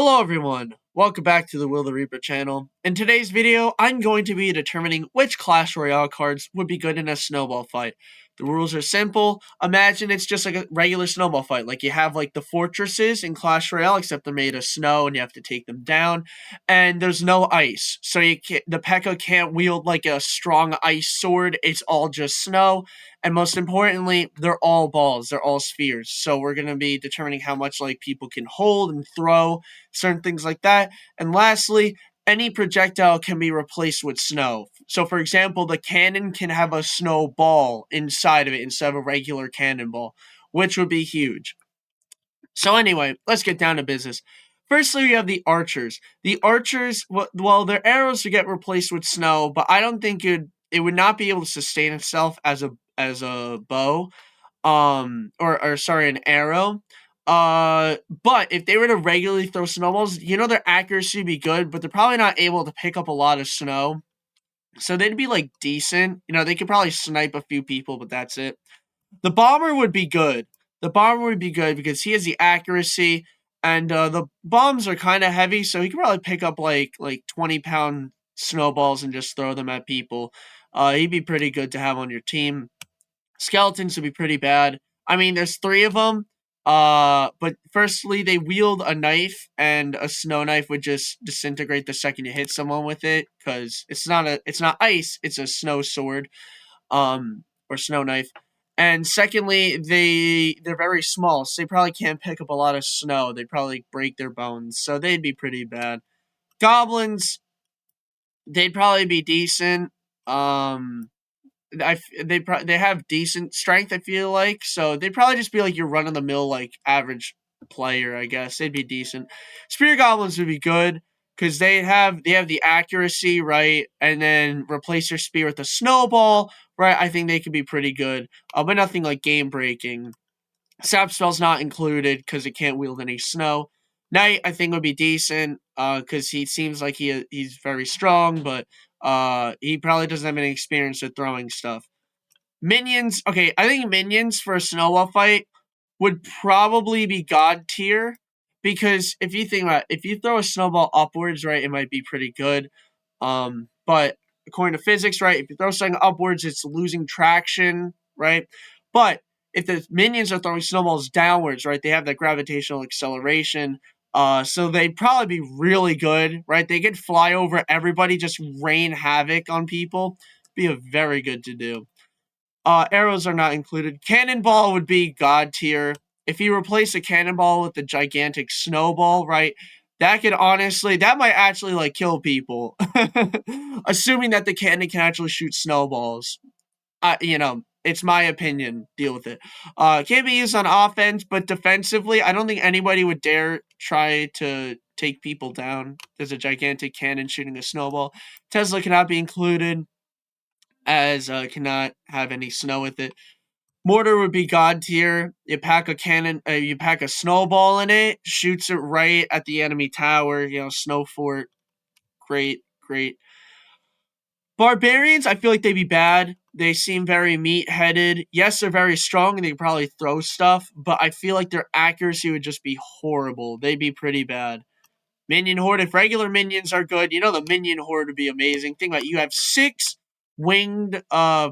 Hello everyone, welcome back to the Will the Reaper channel. In today's video, I'm going to be determining which Clash Royale cards would be good in a snowball fight. The rules are simple. Imagine it's just like a regular snowball fight. Like you have like the fortresses in Clash Royale, except they're made of snow and you have to take them down. And there's no ice. So the P.E.K.K.A can't wield like a strong ice sword. It's all just snow. And most importantly, they're all balls. They're all spheres. So we're going to be determining how much like people can hold and throw, certain things like that. And lastly, any projectile can be replaced with snow. So, for example, the cannon can have a snowball inside of it instead of a regular cannonball, which would be huge. So, anyway, let's get down to business. Firstly, we have the archers. The archers, well, their arrows would get replaced with snow, but I don't think it would not be able to sustain itself as a bow, or sorry, an arrow. But if they were to regularly throw snowballs, their accuracy would be good, but they're probably not able to pick up a lot of snow. So they'd be like decent. They could probably snipe a few people, but that's it. The bomber would be good. The bomber would be good because he has the accuracy, and the bombs are kind of heavy, so he could probably pick up like 20-pound snowballs and just throw them at people. He'd be pretty good to have on your team. Skeletons would be pretty bad. I mean, there's three of them. But firstly, they wield a knife, and a snow knife would just disintegrate the second you hit someone with it, because it's not ice, it's a snow sword, or snow knife. And secondly, they're very small, so they probably can't pick up a lot of snow. They'd probably break their bones, so they'd be pretty bad. Goblins, they'd probably be decent. They have decent strength, I feel like, so they'd probably just be like your run of the mill like average player, I guess. They'd be decent. Spear goblins would be good because they have the accuracy, right, and then replace their spear with a snowball, right. I think they could be pretty good, but nothing like game breaking. Sap spell's not included because it can't wield any snow. Knight, I think, would be decent because he seems like he's very strong, but he probably doesn't have any experience with throwing stuff. Minions, okay, I think minions for a snowball fight would probably be god tier, because if you think about it, if you throw a snowball upwards, right, it might be pretty good. But according to physics, right, if you throw something upwards, it's losing traction, right? But if the minions are throwing snowballs downwards, right, they have that gravitational acceleration. So they'd probably be really good, right? They could fly over everybody, just rain havoc on people. Be a very good to do. Arrows are not included. Cannonball would be god tier. If you replace a cannonball with a gigantic snowball, right, that might actually like kill people. Assuming that the cannon can actually shoot snowballs. It's my opinion. Deal with it. Can't be used on offense, but defensively, I don't think anybody would dare try to take people down. There's a gigantic cannon shooting a snowball. Tesla cannot be included, as cannot have any snow with it. Mortar would be god tier. You pack a snowball in it, shoots it right at the enemy tower. Snow fort. Great, great. Barbarians, I feel like they'd be bad. They seem very meat-headed. Yes, they're very strong and they can probably throw stuff, but I feel like their accuracy would just be horrible. They'd be pretty bad. Minion Horde, if regular minions are good, the Minion Horde would be amazing. Think about it, you have 6 winged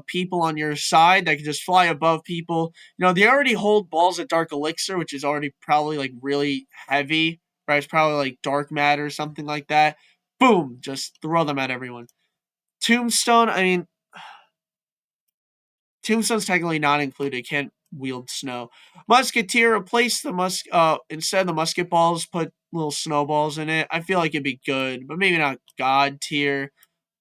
people on your side that can just fly above people. They already hold balls at Dark Elixir, which is already probably like really heavy, right? It's probably like dark matter or something like that. Boom, just throw them at everyone. Tombstone, I mean, Tombstone's technically not included. Can't wield snow. Musketeer, replace the instead of the musket balls, put little snowballs in it. I feel like it'd be good, but maybe not god tier.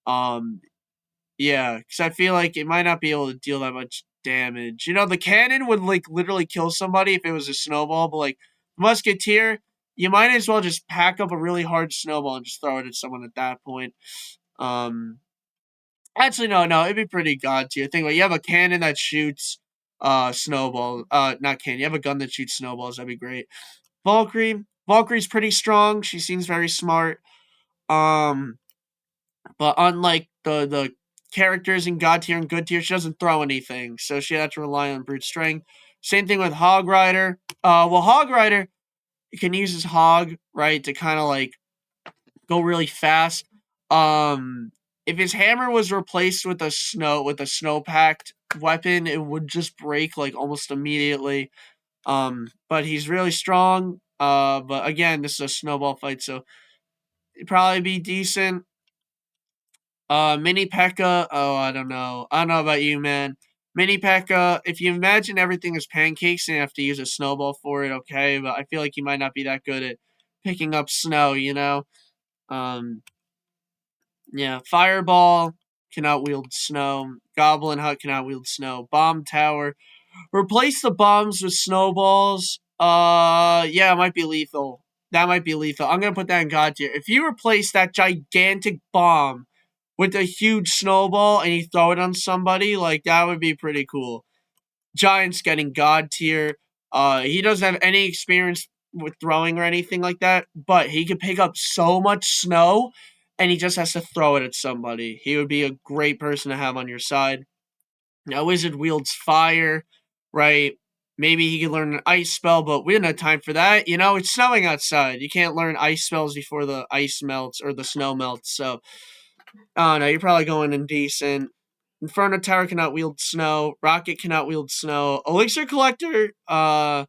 Yeah, because I feel like it might not be able to deal that much damage. The cannon would like literally kill somebody if it was a snowball, but like musketeer, you might as well just pack up a really hard snowball and just throw it at someone at that point. Actually, no, it'd be pretty god tier. Think about it, you have a cannon that shoots snowball. Not cannon. You have a gun that shoots snowballs. That'd be great. Valkyrie. Valkyrie's pretty strong. She seems very smart. But unlike the characters in god tier and good tier, she doesn't throw anything, so she had to rely on brute strength. Same thing with Hog Rider. Hog Rider, can use his hog, right, to kind of like go really fast. Um, if his hammer was replaced with a snow packed weapon, it would just break like almost immediately. But he's really strong. But again, this is a snowball fight, so it'd probably be decent. Mini P.E.K.K.A. Oh, I don't know. I don't know about you, man. Mini P.E.K.K.A. If you imagine everything as pancakes and you have to use a snowball for it, okay. But I feel like he might not be that good at picking up snow. Um, yeah. Fireball cannot wield snow. Goblin Hut cannot wield snow. Bomb Tower. Replace the bombs with snowballs. Yeah, it might be lethal. That might be lethal. I'm gonna put that in God tier. If you replace that gigantic bomb with a huge snowball and you throw it on somebody, like that would be pretty cool. Giant's getting God tier. He doesn't have any experience with throwing or anything like that, but he could pick up so much snow and he just has to throw it at somebody. He would be a great person to have on your side. Now, Wizard wields fire, right? Maybe he could learn an ice spell, but we don't have time for that. It's snowing outside. You can't learn ice spells before the ice melts or the snow melts. So, I don't know. You're probably going indecent. Inferno Tower cannot wield snow. Rocket cannot wield snow. Elixir Collector, I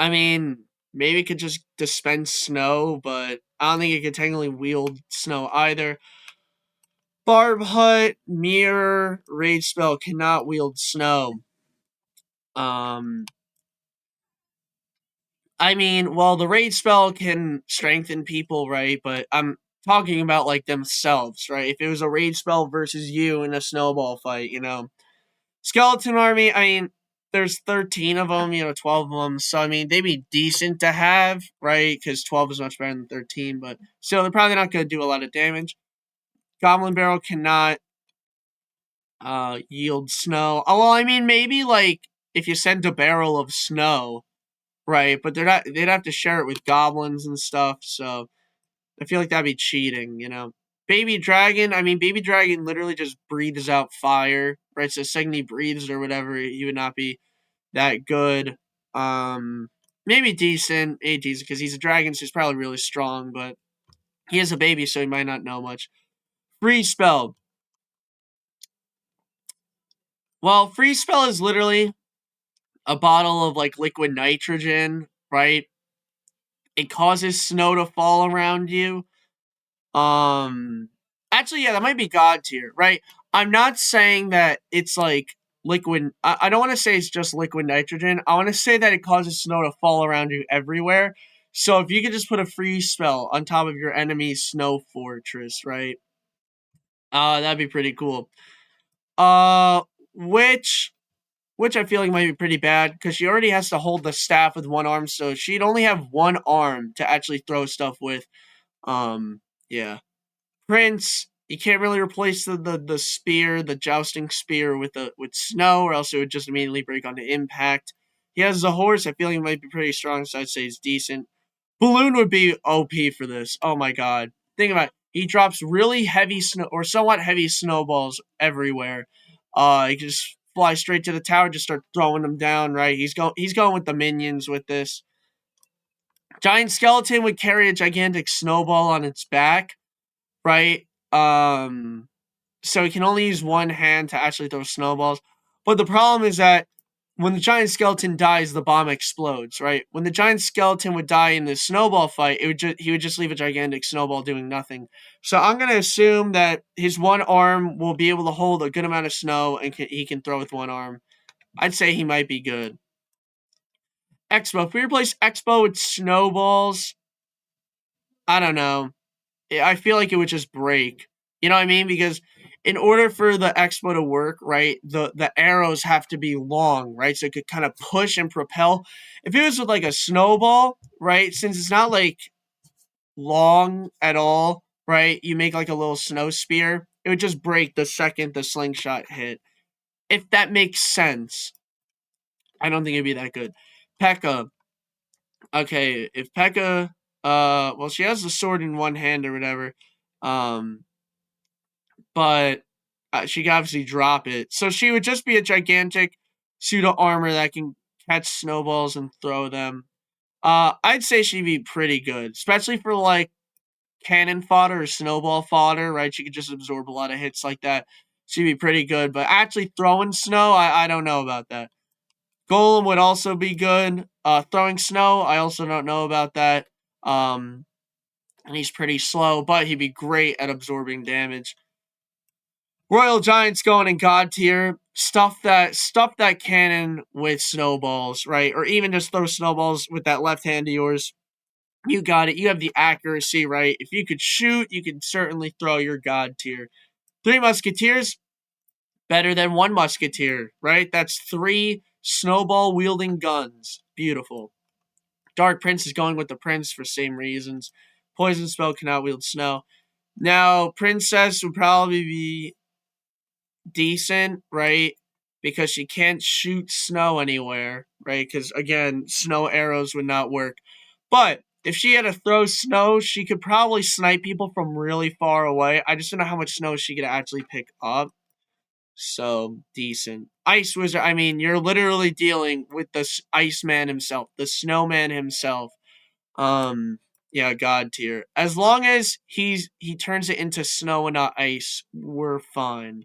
mean, maybe it could just dispense snow, but I don't think it could technically wield snow either. Barb Hut, Mirror, Rage Spell cannot wield snow. Um, I mean, well, the Rage Spell can strengthen people, right? But I'm talking about like themselves, right? If it was a Rage Spell versus you in a snowball fight, Skeleton Army, I mean, there's 13 of them, 12 of them. So, I mean, they'd be decent to have, right? Because 12 is much better than 13, but still, they're probably not going to do a lot of damage. Goblin Barrel cannot yield snow. Oh, well, I mean, maybe, like, if you sent a barrel of snow, right? But they'd have to share it with goblins and stuff, so I feel like that'd be cheating. Baby Dragon, I mean, Baby Dragon literally just breathes out fire, right? So, the second he breathes or whatever, he would not be that good. Maybe decent, because he's a dragon, so he's probably really strong, but he is a baby, so he might not know much. Freeze spell. Well, freeze spell is literally a bottle of like liquid nitrogen, right? It causes snow to fall around you. Um, Actually, yeah, that might be God tier, right? I'm not saying that it's like liquid. I don't want to say it's just liquid nitrogen. I want to say that it causes snow to fall around you everywhere. So if you could just put a freeze spell on top of your enemy's snow fortress, right? That'd be pretty cool. Uh, which which I feel like might be pretty bad because she already has to hold the staff with one arm, so she'd only have one arm to actually throw stuff with. Yeah. Prince, you can't really replace the spear, the jousting spear with snow, or else it would just immediately break onto impact. He has a horse. I feel he might be pretty strong, so I'd say he's decent. Balloon would be OP for this. Oh my god. Think about it. He drops really heavy snow or somewhat heavy snowballs everywhere. He can just fly straight to the tower, just start throwing them down, right? He's going with the minions with this. Giant skeleton would carry a gigantic snowball on its back, right? So he can only use one hand to actually throw snowballs. But the problem is that when the giant skeleton dies, the bomb explodes, right? When the giant skeleton would die in the snowball fight, he would just leave a gigantic snowball doing nothing. So I'm gonna assume that his one arm will be able to hold a good amount of snow and he can throw with one arm. I'd say he might be good. Expo. If we replace Expo with snowballs, I don't know. I feel like it would just break. You know what I mean? Because in order for the expo to work, right, the arrows have to be long, right? So it could kind of push and propel. If it was with like a snowball, right, since it's not like long at all, right, you make like a little snow spear, it would just break the second the slingshot hit. If that makes sense. I don't think it'd be that good. P.E.K.K.A. Okay, if P.E.K.K.A. Well, she has the sword in one hand or whatever. Um, but she could obviously drop it. So she would just be a gigantic pseudo armor that can catch snowballs and throw them. I'd say she'd be pretty good, especially for like cannon fodder or snowball fodder, right? She could just absorb a lot of hits like that. She'd be pretty good, but actually throwing snow, I don't know about that. Golem would also be good. Throwing snow, I also don't know about that. Um, and he's pretty slow, but he'd be great at absorbing damage. Royal Giant's going in God tier. Stuff that cannon with snowballs, right? Or even just throw snowballs with that left hand of yours. You got it. You have the accuracy, right? If you could shoot, you could certainly throw your God tier. Three Musketeers, better than one Musketeer, right? That's three snowball wielding guns. Beautiful. Dark Prince is going with the Prince for same reasons. Poison Spell cannot wield snow. Now, Princess would probably be decent, right? Because she can't shoot snow anywhere, right? Because again, snow arrows would not work. But if she had to throw snow, she could probably snipe people from really far away. I just don't know how much snow she could actually pick up. So decent. Ice Wizard. I mean, you're literally dealing with the Iceman himself, the Snowman himself. Yeah, God tier. As long as he turns it into snow and not ice, we're fine.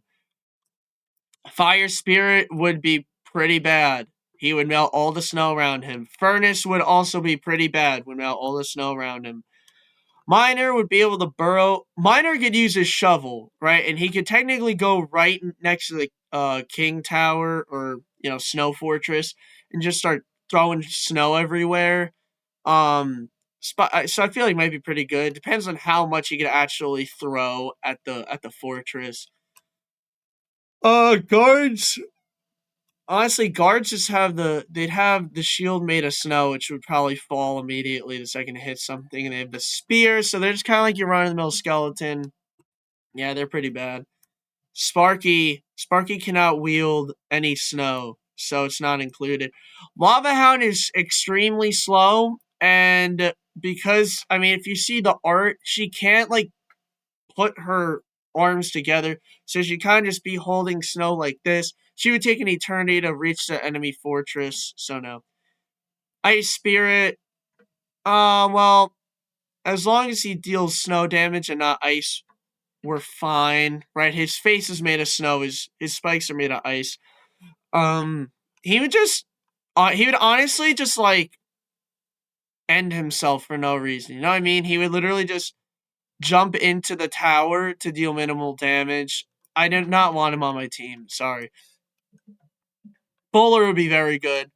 Fire Spirit would be pretty bad. He would melt all the snow around him. Furnace would also be pretty bad. Would melt all the snow around him. Miner would be able to burrow. Miner could use his shovel, right? And he could technically go right next to the King Tower or, Snow Fortress and just start throwing snow everywhere. So I feel like it might be pretty good. Depends on how much he could actually throw at the fortress. Guards. Honestly, guards just they'd have the shield made of snow, which would probably fall immediately the second it hits something, and they have the spear, so they're just kind of like your run-of-the-mill skeleton. Yeah, they're pretty bad. Sparky cannot wield any snow, so it's not included. Lava Hound is extremely slow, and because, I mean, if you see the art, she can't, like, put her arms together, so she kind of just be holding snow like this. She would take an eternity to reach the enemy fortress, so no. Ice Spirit, well, as long as he deals snow damage and not ice, we're fine, right? His face is made of snow, his spikes are made of ice. He would he would honestly just, like, end himself for no reason, you know what I mean? He would literally just jump into the tower to deal minimal damage. I did not want him on my team. Sorry. Bowler would be very good.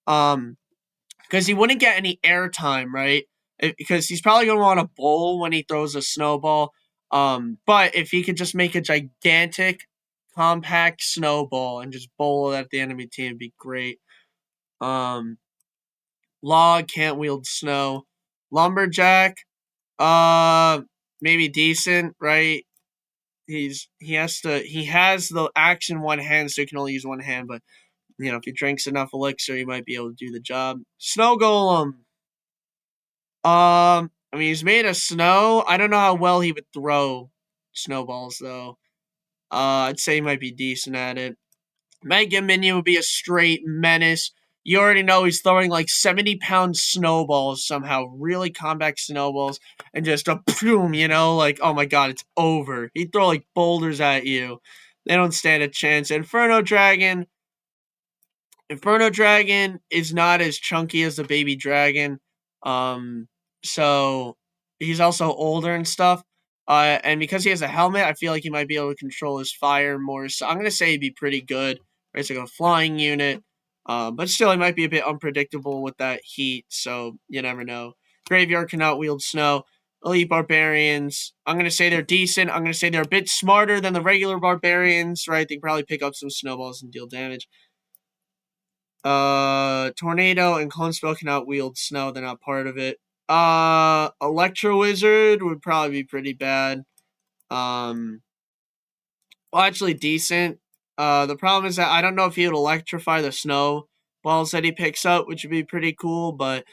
Because he wouldn't get any airtime, right? Because he's probably gonna want to bowl when he throws a snowball. But if he could just make a gigantic, compact snowball and just bowl it at the enemy team, it'd be great. Log can't wield snow. Lumberjack, maybe decent, right? He has the action one hand, so he can only use one hand, but if he drinks enough elixir, he might be able to do the job. Snow Golem. I mean, he's made of snow. I don't know how well he would throw snowballs though. I'd say he might be decent at it. Mega Minion would be a straight menace. You already know he's throwing like 70-pound snowballs somehow, really compact snowballs, and just a boom, like, oh my god, it's over. He'd throw like boulders at you. They don't stand a chance. Inferno Dragon is not as chunky as the baby dragon. So he's also older and stuff. And because he has a helmet, I feel like he might be able to control his fire more. So I'm gonna say he'd be pretty good. It's like a flying unit. But still, he might be a bit unpredictable with that heat. So you never know. Graveyard cannot wield snow. Elite Barbarians, I'm gonna say they're decent. I'm gonna say they're a bit smarter than the regular Barbarians, right? They can probably pick up some snowballs and deal damage. Tornado and Clone Spell cannot wield snow. They're not part of it. Electro Wizard would probably be pretty bad. Well, actually decent. The problem is that I don't know if he would electrify the snow balls that he picks up, which would be pretty cool, but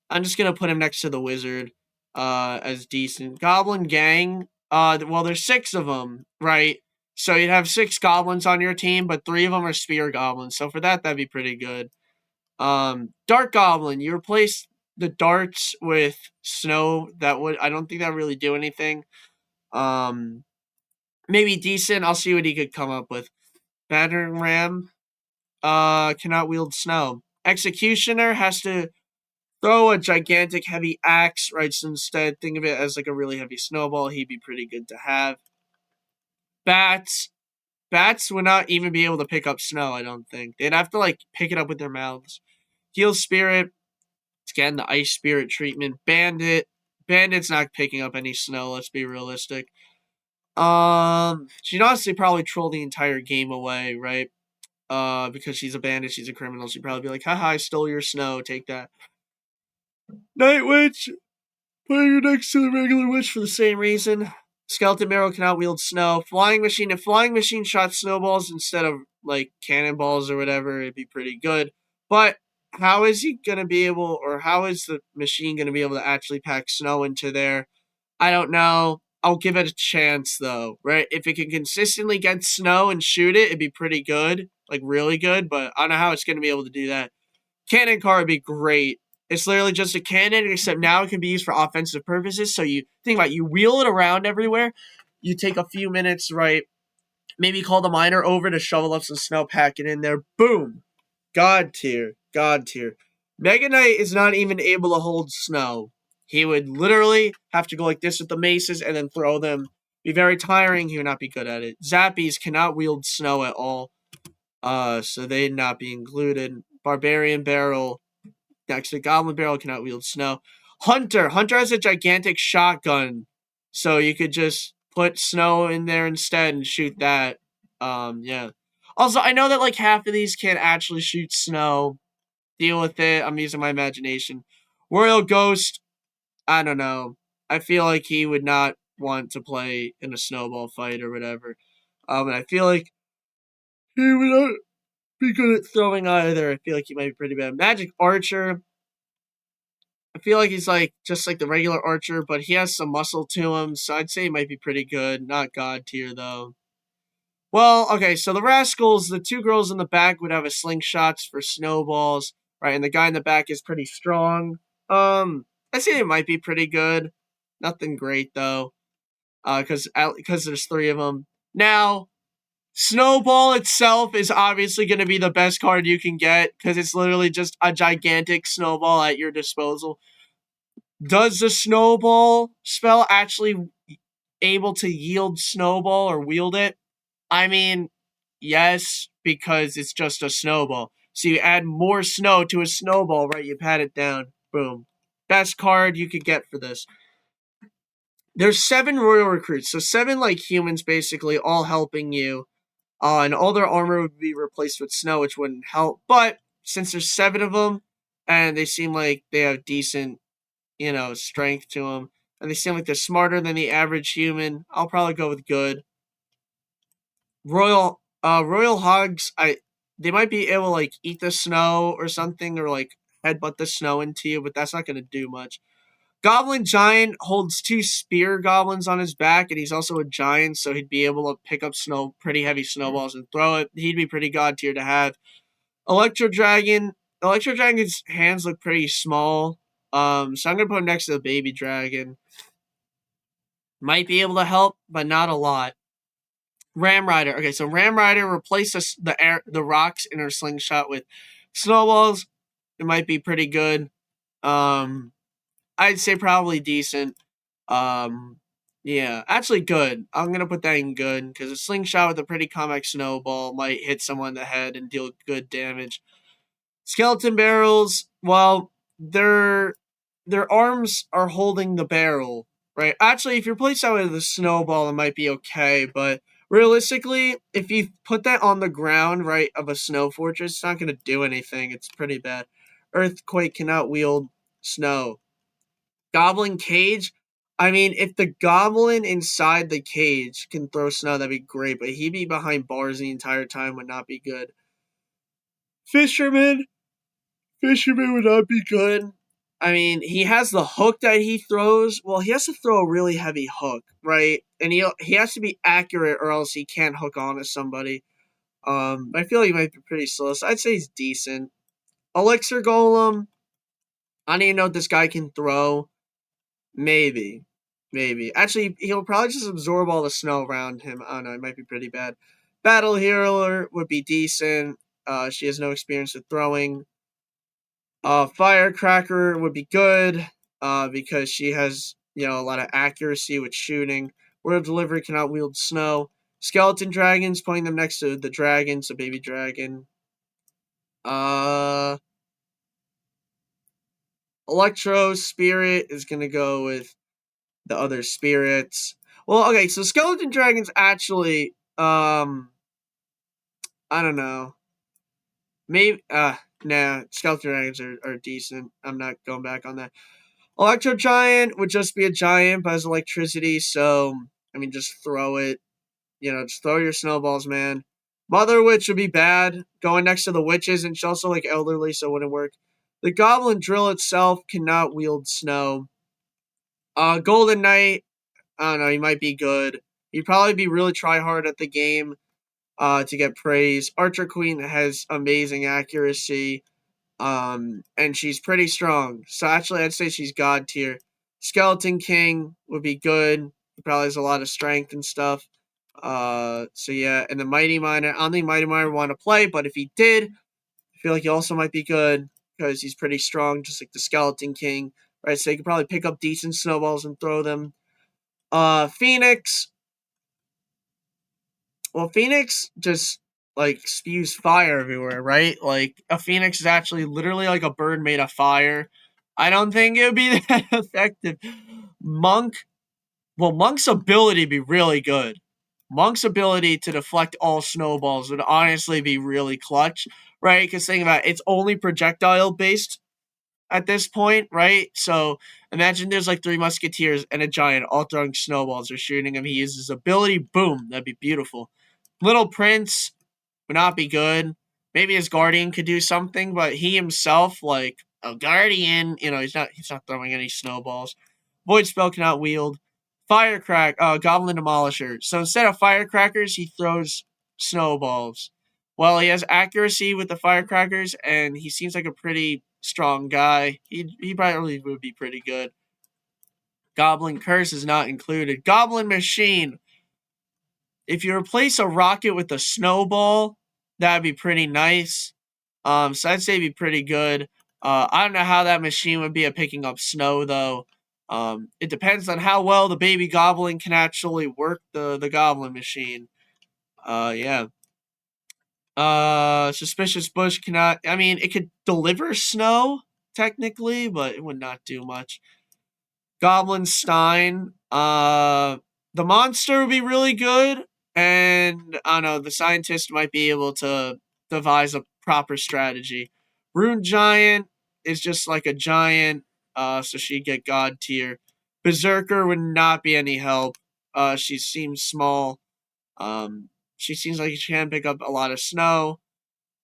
I'm just gonna put him next to the Wizard, as decent. Goblin Gang, well, there's 6 of them, right? So you'd have 6 goblins on your team, but 3 of them are spear goblins. So for that, that'd be pretty good. Dark Goblin, you replace the darts with snow, I don't think that really do anything. Um, Maybe decent. I'll see what he could come up with. Battering ram, cannot wield snow. Executioner has to throw a gigantic heavy axe, right? So instead, think of it as like a really heavy snowball. He'd be pretty good to have. Bats. Bats would not even be able to pick up snow, I don't think. They'd have to like pick it up with their mouths. Heal spirit. It's getting the ice spirit treatment. Bandit. Bandit's not picking up any snow, let's be realistic. She'd honestly probably troll the entire game away, right? Because she's a bandit, she's a criminal. She'd probably be like, haha, I stole your snow, take that. Night Witch, putting her next to the regular witch for the same reason. Skeleton Barrel cannot wield snow. Flying Machine, if Flying Machine shot snowballs instead of, like, cannonballs or whatever, it'd be pretty good. But how is he gonna be able, or how is the machine gonna be able to actually pack snow into there? I don't know. I'll give it a chance, though, right? If it can consistently get snow and shoot it, it'd be pretty good. Like, really good, but I don't know how it's gonna be able to do that. Cannon car would be great. It's literally just a cannon, except now it can be used for offensive purposes. So you think about it, you wheel it around everywhere. You take a few minutes, right? Maybe call the miner over to shovel up some snow, pack it in there. Boom. God tier. God tier. Mega Knight is not even able to hold snow. He would literally have to go like this with the maces and then throw them. Be very tiring. He would not be good at it. Zappies cannot wield snow at all. So they'd not be included. Barbarian Barrel next to Goblin Barrel cannot wield snow. Hunter has a gigantic shotgun, so you could just put snow in there instead and shoot that. Yeah. Also, I know that like half of these can't actually shoot snow. Deal with it. I'm using my imagination. Royal Ghost, I don't know. I feel like he would not want to play in a snowball fight or whatever. And I feel like he would not be good at throwing either. I feel like he might be pretty bad. Magic Archer, I feel like he's like just like the regular archer, but he has some muscle to him, so I'd say he might be pretty good. Not god tier though. Well, okay, so the rascals, the two girls in the back would have a slingshots for snowballs, right? And the guy in the back is pretty strong. I'd say it might be pretty good. Nothing great though, because there's three of them. Now, Snowball itself is obviously going to be the best card you can get because it's literally just a gigantic snowball at your disposal. Does the snowball spell actually able to yield snowball or wield it? I mean, yes, because it's just a snowball. So you add more snow to a snowball, right? You pat it down. Boom. Best card you could get for this. There's 7 royal recruits, so 7 like humans basically, all helping you. And all their armor would be replaced with snow, which wouldn't help. But since there's 7 of them, and they seem like they have decent strength to them. And they seem like they're smarter than the average human. I'll probably go with good. Royal Hogs, they might be able to like eat the snow or something, or like headbutt the snow into you, but that's not gonna do much. Goblin Giant holds 2 spear goblins on his back, and he's also a giant, so he'd be able to pick up pretty heavy snowballs and throw it. He'd be pretty god tier to have. Electro Dragon's hands look pretty small. So I'm gonna put him next to the baby dragon. Might be able to help, but not a lot. Ram Rider. Okay, so Ram Rider replaces the rocks in her slingshot with snowballs. It might be pretty good. I'd say probably decent. Yeah, actually good. I'm gonna put that in good because a slingshot with a pretty comic snowball might hit someone in the head and deal good damage. Skeleton barrels, well, their arms are holding the barrel, right? Actually, if you're placed out with a snowball, it might be okay, but realistically, if you put that on the ground, right, of a snow fortress, it's not going to do anything. It's pretty bad. Earthquake cannot wield snow. Goblin cage, I mean, if the goblin inside the cage can throw snow, that'd be great, but he'd be behind bars the entire time, would not be good. Fisherman would not be good. I mean, he has the hook that he throws. Well, he has to throw a really heavy hook, right? And he has to be accurate or else he can't hook onto somebody. I feel like he might be pretty slow, so I'd say he's decent. Elixir Golem, I don't even know if this guy can throw. Maybe. Maybe. Actually, he'll probably just absorb all the snow around him. I don't know. It might be pretty bad. Battle Healer would be decent. She has no experience with throwing. Firecracker would be good because she has, a lot of accuracy with shooting. Word of Delivery cannot wield snow. Skeleton Dragons, putting them next to the dragons, a baby dragon. Uh, Electro Spirit is going to go with the other spirits. Well, okay, so Skeleton Dragons actually, I don't know. Maybe, nah, Skeleton Dragons are decent. I'm not going back on that. Electro Giant would just be a giant, but has electricity, so, I mean, just throw it. Just throw your snowballs, man. Mother Witch would be bad, going next to the witches, and she's also, elderly, so it wouldn't work. The Goblin Drill itself cannot wield snow. Golden Knight, I don't know, he might be good. He'd probably be really try hard at the game to get praise. Archer Queen has amazing accuracy, and she's pretty strong. So actually, I'd say she's God tier. Skeleton King would be good. He probably has a lot of strength and stuff. So yeah, and the Mighty Miner. I don't think Mighty Miner would want to play, but if he did, I feel like he also might be good because he's pretty strong, just like the Skeleton King. Right, so he could probably pick up decent snowballs and throw them. Phoenix. Well, Phoenix just spews fire everywhere, right? Like a Phoenix is actually literally like a bird made of fire. I don't think it would be that effective. Monk. Well, Monk's ability would be really good. Monk's ability to deflect all snowballs would honestly be really clutch, right? Because think about it, it's only projectile based at this point, right? So imagine there's like three musketeers and a giant all throwing snowballs or shooting him. He uses his ability, boom, that'd be beautiful. Little Prince would not be good. Maybe his guardian could do something, but he himself, like a guardian, he's not throwing any snowballs. Void spell cannot wield. Goblin Demolisher. So instead of firecrackers, he throws snowballs. Well, he has accuracy with the firecrackers, and he seems like a pretty strong guy. He probably would be pretty good. Goblin Curse is not included. Goblin Machine. If you replace a rocket with a snowball, that'd be pretty nice. So I'd say it'd be pretty good. I don't know how that machine would be at picking up snow, though. It depends on how well the baby goblin can actually work the goblin machine. Yeah. Suspicious Bush cannot. I mean, it could deliver snow technically, but it would not do much. Goblin Stein. The monster would be really good, and I don't know. The scientist might be able to devise a proper strategy. Rune Giant is just like a giant, so she'd get God tier. Berserker would not be any help. She seems small. She seems like she can pick up a lot of snow.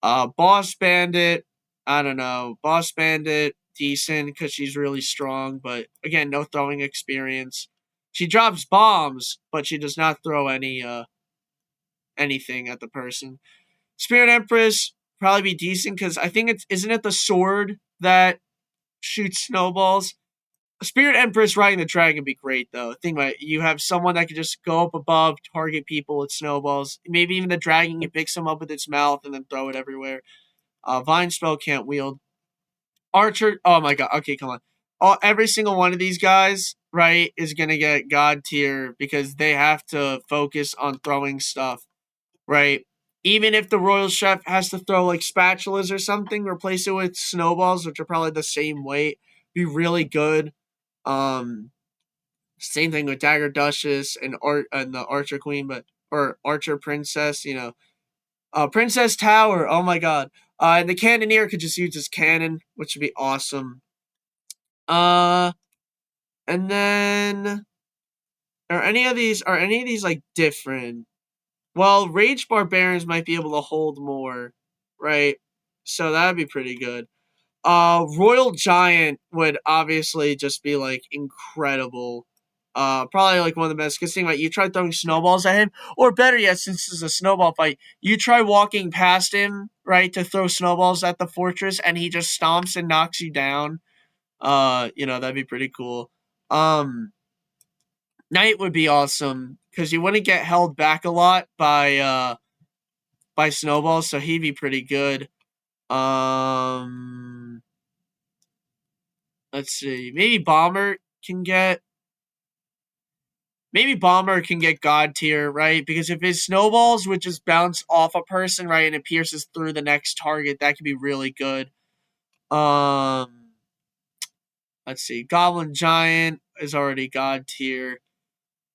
Boss Bandit, I don't know. Boss Bandit, decent because she's really strong, but again, no throwing experience. She drops bombs, but she does not throw anything at the person. Spirit Empress probably be decent because I think isn't it the sword that shoots snowballs? Spirit Empress riding the dragon would be great though. Think about it. You have someone that can just go up above, target people with snowballs. Maybe even the dragon can pick some up with its mouth and then throw it everywhere. Vine Spell can't wield. Archer, oh my god, okay, come on. Every single one of these guys, right, is going to get God tier because they have to focus on throwing stuff, right? Even if the Royal Chef has to throw like spatulas or something, replace it with snowballs, which are probably the same weight, be really good. Um, Same thing with Dagger Duchess and the Archer Queen, or Archer Princess, Princess Tower. Oh my god. And the Cannoneer could just use his cannon, which would be awesome. Uh, and then are any of these like different? Well, Rage Barbarians might be able to hold more, right? So that'd be pretty good. Royal Giant would obviously just be like incredible. Probably like one of the best. Because think about it, you try throwing snowballs at him, or better yet, since it's a snowball fight, you try walking past him, right, to throw snowballs at the fortress, and he just stomps and knocks you down. That'd be pretty cool. Knight would be awesome because you wouldn't get held back a lot by Snowball, so he'd be pretty good. Um, let's see. Maybe Bomber can get God tier, right? Because if his snowballs would just bounce off a person, right, and it pierces through the next target, that could be really good. Um, let's see. Goblin Giant is already God tier.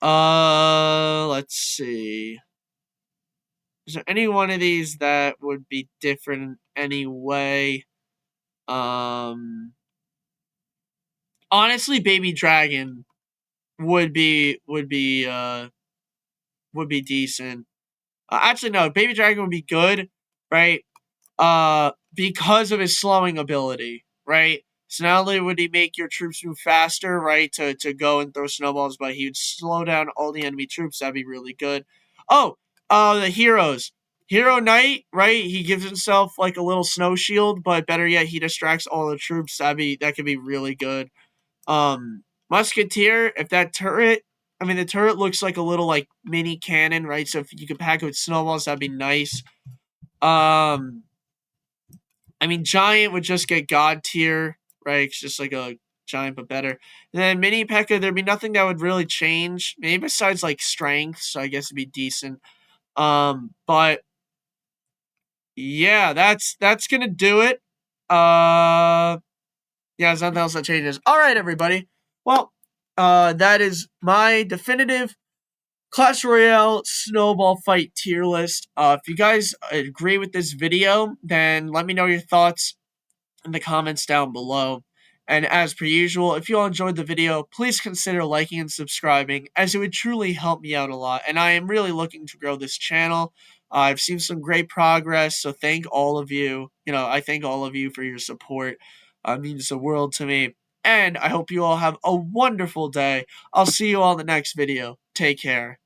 Let's see. Is there any one of these that would be different in any way? Um, honestly, Baby Dragon would be decent. Actually, no, Baby Dragon would be good, right? Because of his slowing ability, right? So not only would he make your troops move faster, right, to go and throw snowballs, but he would slow down all the enemy troops. That'd be really good. Oh, the heroes. Hero Knight, right? He gives himself like a little snow shield, but better yet, he distracts all the troops. That could be really good. Musketeer, if that turret, I mean, the turret looks like a little like mini cannon, right? So if you could pack it with snowballs, that'd be nice. Um, I mean, Giant would just get God tier, right? It's just like a Giant, but better. And then Mini P.E.K.K.A, there'd be nothing that would really change, maybe besides like strength. So I guess it'd be decent. But yeah, that's gonna do it. Yeah, there's nothing else that changes. All right, everybody. Well, that is my definitive Clash Royale Snowball Fight tier list. If you guys agree with this video, then let me know your thoughts in the comments down below. And as per usual, if you all enjoyed the video, please consider liking and subscribing, as it would truly help me out a lot. And I am really looking to grow this channel. I've seen some great progress, so thank all of you. I thank all of you for your support. It means the world to me. And I hope you all have a wonderful day. I'll see you all in the next video. Take care.